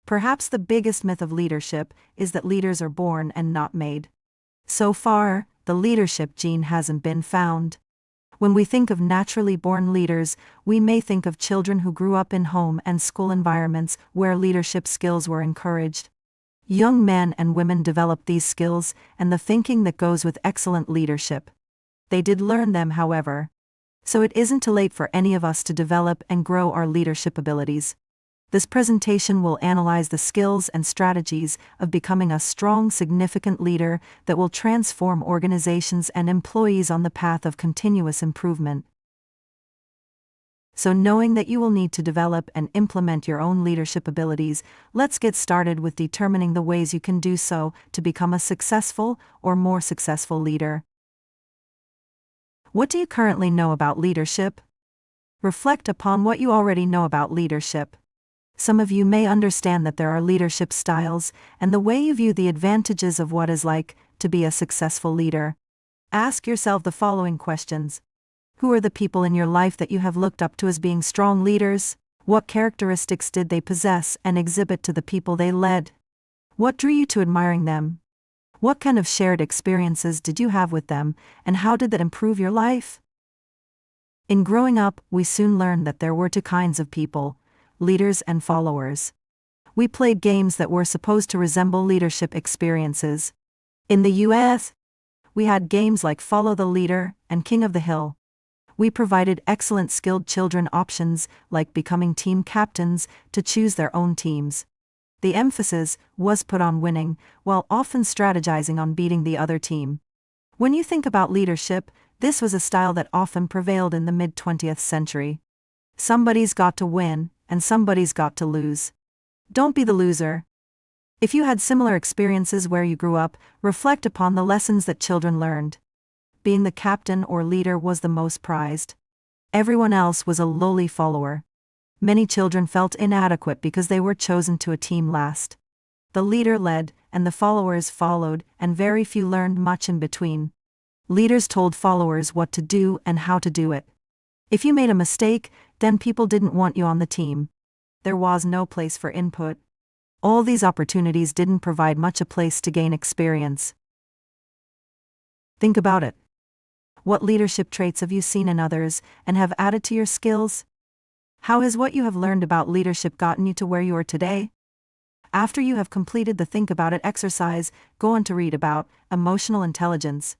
Perhaps the biggest myth of leadership is that leaders are born and not made. So far, the leadership gene hasn't been found. When we think of naturally born leaders, we may think of children who grew up in home and school environments where leadership skills were encouraged. Young men and women develop these skills and the thinking that goes with excellent leadership. They did learn them, however. So it isn't too late for any of us to develop and grow our leadership abilities. This presentation will analyze the skills and strategies of becoming a strong, significant leader that will transform organizations and employees on the path of continuous improvement. So, knowing that you will need to develop and implement your own leadership abilities, let's get started with determining the ways you can do so to become a successful or more successful leader. What do you currently know about leadership? Reflect upon what you already know about leadership. Some of you may understand that there are leadership styles and the way you view the advantages of what is like to be a successful leader. Ask yourself the following questions. Who are the people in your life that you have looked up to as being strong leaders? What characteristics did they possess and exhibit to the people they led? What drew you to admiring them? What kind of shared experiences did you have with them, and how did that improve your life? In growing up, we soon learned that there were two kinds of people: leaders and followers. We played games that were supposed to resemble leadership experiences. In the US, we had games like Follow the Leader and King of the Hill. We provided excellent skilled children options like becoming team captains to choose their own teams. The emphasis was put on winning, while often strategizing on beating the other team. When you think about leadership, this was a style that often prevailed in the mid-20th century. Somebody's got to win, and somebody's got to lose. Don't be the loser. If you had similar experiences where you grew up, reflect upon the lessons that children learned. Being the captain or leader was the most prized. Everyone else was a lowly follower. Many children felt inadequate because they were chosen to a team last. The leader led, and the followers followed, and very few learned much in between. Leaders told followers what to do and how to do it. If you made a mistake, then people didn't want you on the team. There was no place for input. All these opportunities didn't provide much a place to gain experience. Think about it. What leadership traits have you seen in others and have added to your skills? How has what you have learned about leadership gotten you to where you are today? After you have completed the Think About It exercise, go on to read about emotional intelligence.